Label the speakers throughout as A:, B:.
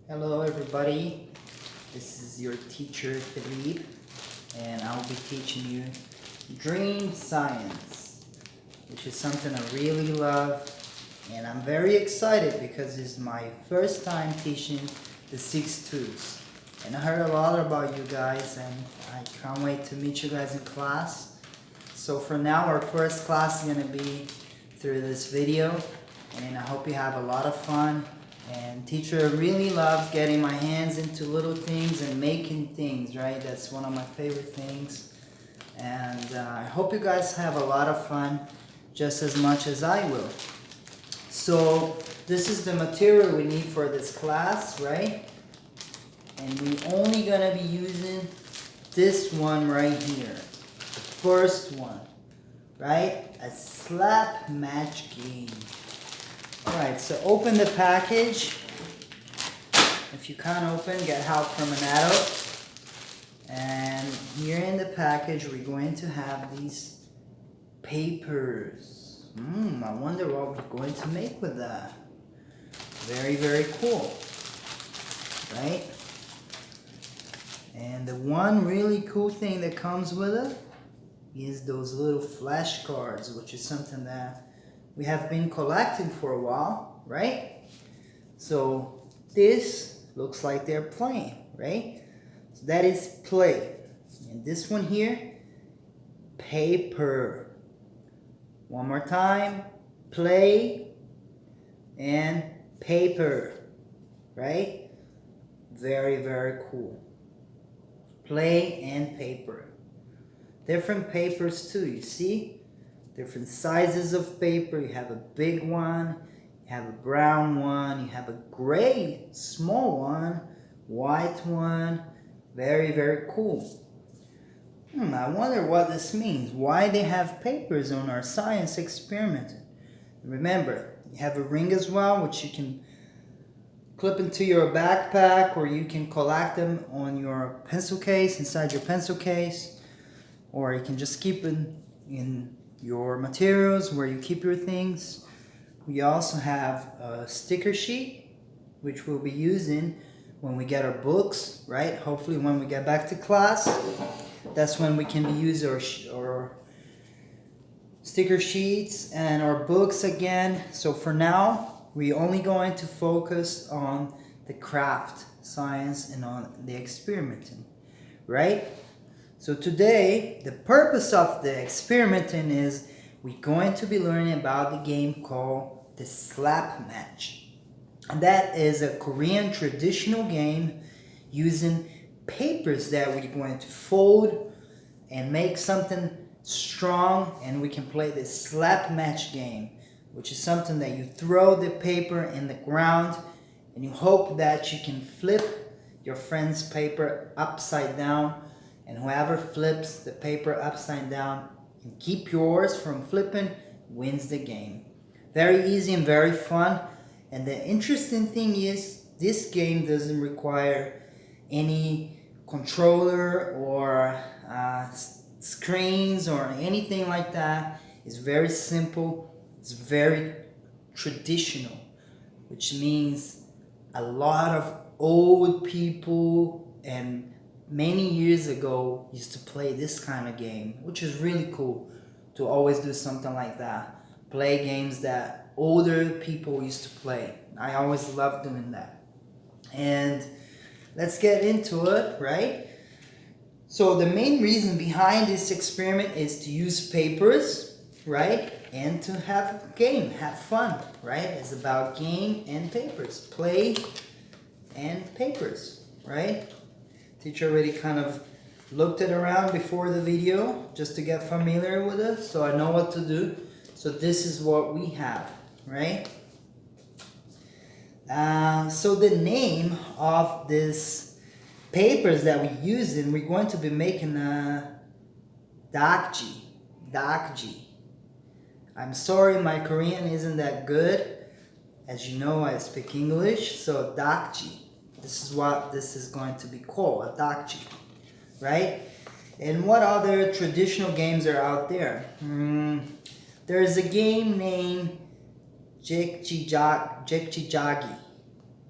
A: Hello everybody, this is your teacher Philippe and I'll be teaching you dream science, which is something I really love, and I'm very excited because it's my first time teaching the 6-2s, and I heard a lot about you guys and I can't wait to meet you guys in class. So for now, our first class is going to be through this video, and I hope you have a lot of fun. And teacher really loves getting my hands into little things and making things, right? That's one of my favorite things. And I hope you guys have a lot of fun just as much as I will. So this is the material we need for this class, right? And we're only gonna be using this one right here. The first one, right? A slap match game. Alright, so open the package. If you can't open, get help from an adult. And here in the package, we're going to have these papers. I wonder what we're going to make with that. Very, very cool. Right? And the one really cool thing that comes with it is those little flashcards, which is something that we have been collecting for a while, right? So this looks like they're playing, right? So that is play. And this one here, paper. One more time, play and paper, right? Very, very cool. Play and paper. Different papers too, you see? Different sizes of paper. You have a big one, you have a brown one, you have a gray small one, white one. Very, very cool. I wonder what this means. Why they have papers on our science experiment. Remember, you have a ring as well, which you can clip into your backpack, or you can collect them on your pencil case, inside your pencil case, or you can just keep it in your materials where you keep your things. We also have a sticker sheet, which we'll be using when we get our books, right? Hopefully when we get back to class, that's when we can use our sticker sheets and our books again. So for now, we're only going to focus on the craft science and on the experimenting, right? So today, the purpose of the experimenting is we're going to be learning about the game called the slap match. And that is a Korean traditional game using papers that we're going to fold and make something strong, and we can play this slap match game, which is something that you throw the paper in the ground and you hope that you can flip your friend's paper upside down, and whoever flips the paper upside down and keep yours from flipping wins the game. Very easy and very fun. And the interesting thing is this game doesn't require any controller or screens or anything like that. It's very simple. It's very traditional, which means a lot of old people and many years ago used to play this kind of game, which is really cool to always do something like that. Play games that older people used to play. I always loved doing that. And let's get into it, right? So the main reason behind this experiment is to use papers, right? And to have a game, have fun, right? It's about game and papers. Play and papers, right? Teacher already kind of looked it around before the video just to get familiar with it, so I know what to do. So this is what we have, right? So the name of this papers that we use, and we're going to be making a dakji. I'm sorry, my Korean isn't that good. As you know, I speak English, so dakji. This is what this is going to be called, a dakji, right? And what other traditional games are out there? There is a game named Jekchijagi.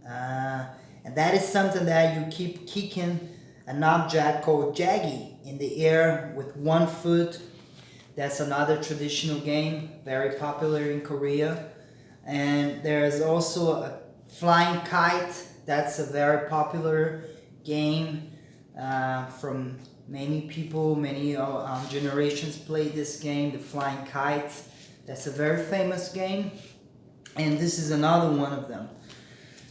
A: And And that is something that you keep kicking an object called jaggi in the air with one foot. That's another traditional game, very popular in Korea. And there's also a flying kite. That's a very popular game from many people, many generations play this game, the flying kite. That's a very famous game. And this is another one of them.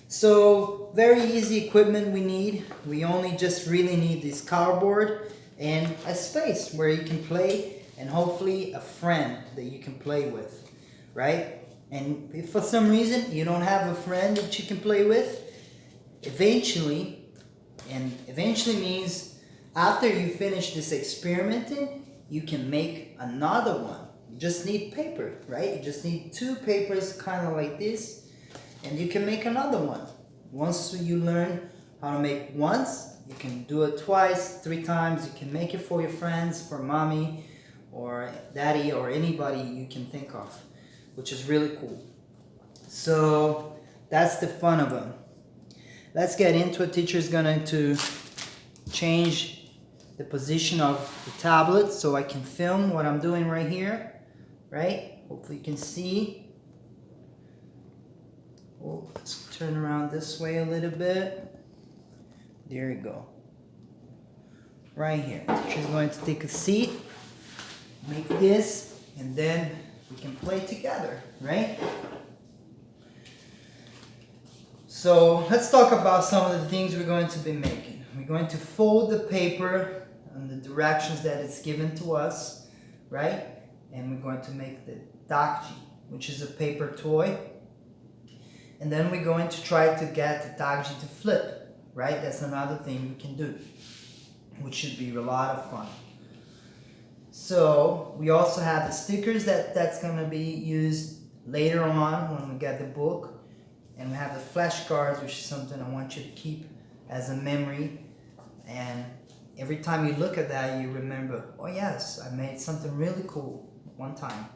A: So very easy equipment we need. We only just really need this cardboard and a space where you can play, and hopefully a friend that you can play with, right? And if for some reason you don't have a friend that you can play with, eventually means after you finish this experimenting, you can make another one. You just need paper, right? You just need two papers kind of like this, and you can make another one. Once you learn how to make once, you can do it twice, 3 times. You can make it for your friends, for mommy or daddy or anybody you can think of, which is really cool. So that's the fun of them. Let's get into it. Teacher's going to change the position of the tablet so I can film what I'm doing right here, right? Hopefully you can see. Oh, let's turn around this way a little bit. There you go. Right here. Teacher's going to take a seat, make this, and then we can play together, right? So let's talk about some of the things we're going to be making. We're going to fold the paper in the directions that it's given to us, right? And we're going to make the dakji, which is a paper toy. And then we're going to try to get the dakji to flip, right? That's another thing we can do, which should be a lot of fun. So we also have the stickers that's going to be used later on when we get the book. And we have the flashcards, which is something I want you to keep as a memory. And every time you look at that, you remember, oh yes, I made something really cool one time,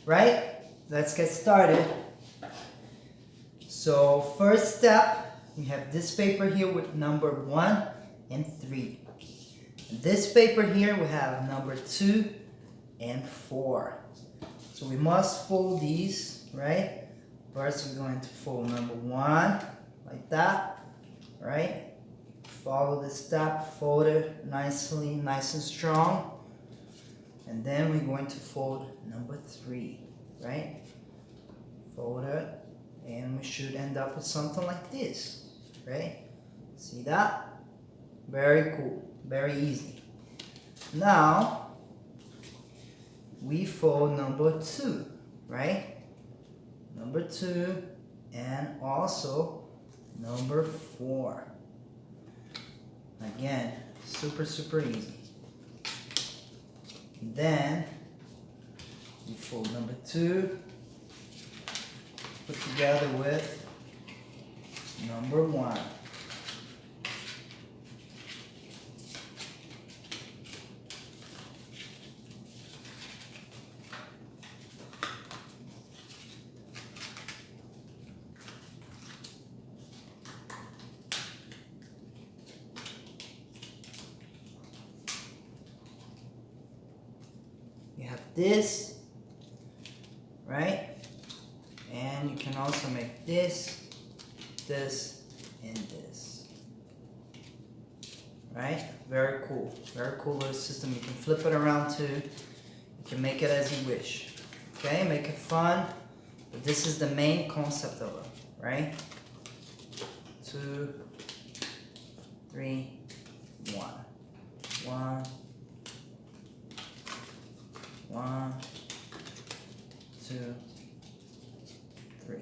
A: right? Let's get started. So first step, we have this paper here with number 1 and 3. And this paper here, we have number 2 and 4. So we must fold these, right? First, we're going to fold number 1 like that, right? Follow this step, fold it nicely, nice and strong. And then we're going to fold number 3, right? Fold it, and we should end up with something like this, right? See that? Very cool, very easy. Now, we fold number 2, right? Number 2 and also number 4. Again, super easy. Then you fold number 2, put together with number 1. You have this, right? And you can also make this, this, and this, right? Very cool little system. You can flip it around too. You can make it as you wish, okay? Make it fun, but this is the main concept of it, right? 2, 3, 1. 1, 1, 2, 3,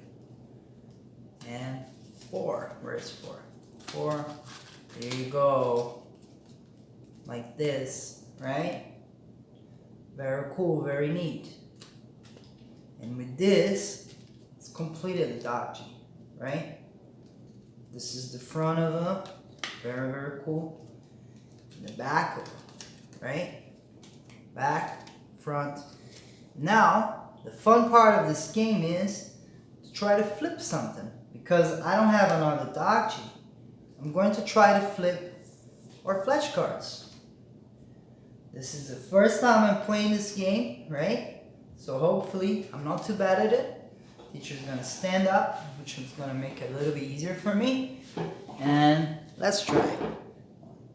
A: and 4. Where's 4? 4. There you go. Like this, right? Very cool, very neat. And with this, it's completed the dakji, right? This is the front of it. Very cool. And the back of it, right? Back, front. Now, the fun part of this game is to try to flip something, because I don't have another dakji. I'm going to try to flip our flashcards. This is the first time I'm playing this game, right? So hopefully I'm not too bad at it. Teacher's gonna stand up, which is gonna make it a little bit easier for me. And let's try. 1,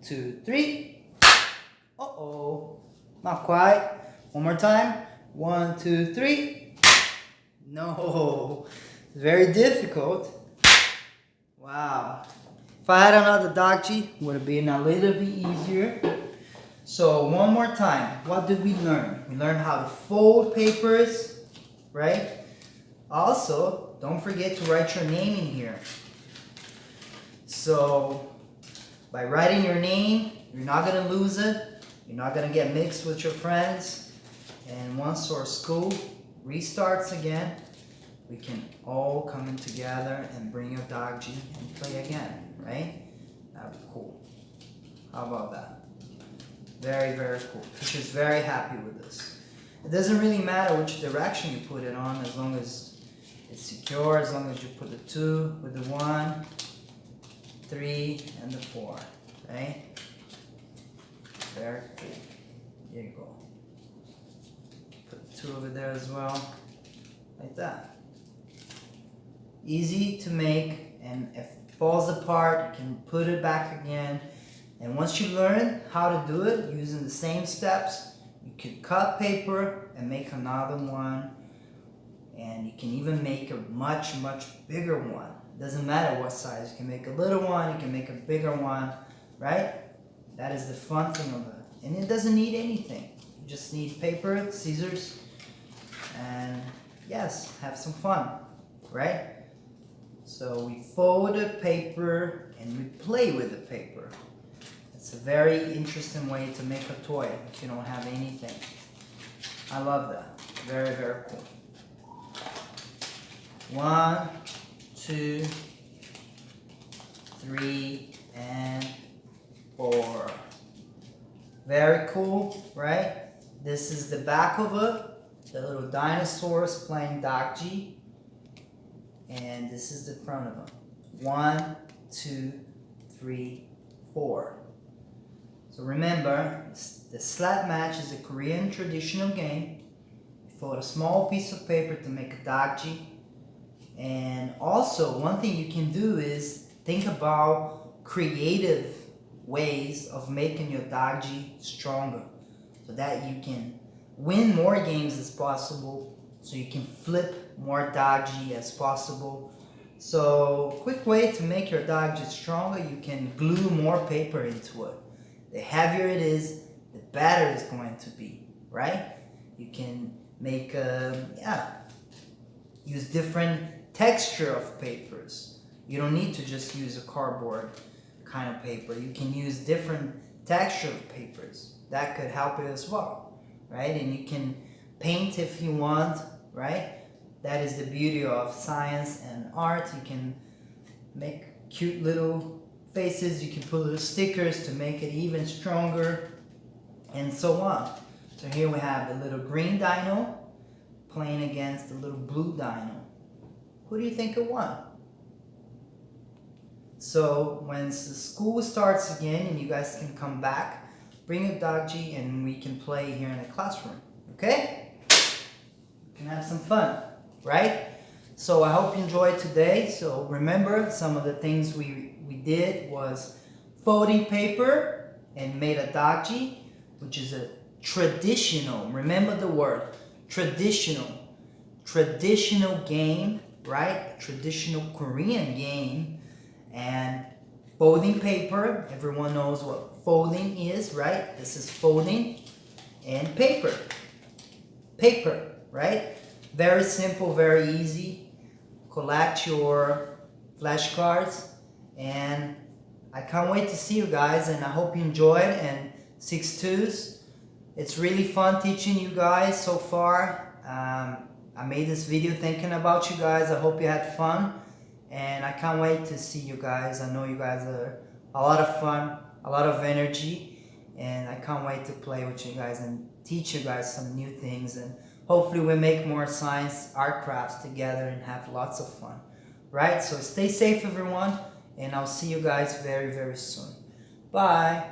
A: 2, 3. Uh-oh. Not quite. One more time. 1, 2, 3. No. It's very difficult. Wow. If I had another Dakji, it would have been a little bit easier. So one more time. What did we learn? We learned how to fold papers, right? Also, don't forget to write your name in here. So by writing your name, you're not gonna lose it. You're not gonna get mixed with your friends. And once our school restarts again, we can all come in together and bring a Dakji and play again, right? That'd be cool. How about that? Very, very cool. Teacher's very happy with this. It doesn't really matter which direction you put it on, as long as it's secure, as long as you put the 2 with the 1, 3, and the 4, right? Very cool. There you go. Put the 2 over there as well, like that. Easy to make, and if it falls apart, you can put it back again. And once you learn how to do it using the same steps, you can cut paper and make another one. And you can even make a much, much bigger one. It doesn't matter what size. You can make a little one, you can make a bigger one, right? That is the fun thing of it. And it doesn't need anything. You just need paper, scissors, and yes, have some fun, right? So we fold the paper and we play with the paper. It's a very interesting way to make a toy if you don't have anything. I love that. Very, very cool. 1, 2, 3, and 4. Very cool, right? This is the back of it. The little dinosaurs playing Dakji. And this is the front of them. 1, 2, 3, 4. So remember, the slap match is a Korean traditional game. You fold a small piece of paper to make a Dakji. And also, one thing you can do is think about creative ways of making your Dakji stronger, so that you can win more games as possible, so you can flip more Dakji as possible. So, quick way to make your Dakji stronger, you can glue more paper into it. The heavier it is, the better it's going to be, right? You can make, use different texture of papers. You don't need to just use a cardboard kind of paper. You can use different texture of papers. That could help it as well, right? And you can paint if you want, right? That is the beauty of science and art. You can make cute little faces. You can put little stickers to make it even stronger, and so on. So here we have the little green dino playing against the little blue dino. Who do you think it won? So when the school starts again and you guys can come back, bring a Dakji and we can play here in the classroom, okay? We can have some fun, right? So I hope you enjoyed today. So remember, some of the things we did was folding paper and made a Dakji, which is a traditional, remember the word, traditional game, right? Traditional Korean game. And folding paper, everyone knows what folding is, right? This is folding. And paper, right? Very simple, very easy. Collect your flashcards, and I can't wait to see you guys, and I hope you enjoyed. And 6-2s, it's really fun teaching you guys so far. I made this video thinking about you guys. I hope you had fun, and I can't wait to see you guys. I know you guys are a lot of fun, a lot of energy, and I can't wait to play with you guys and teach you guys some new things, and hopefully we make more science art crafts together and have lots of fun, right? So stay safe, everyone, and I'll see you guys very, very soon. Bye.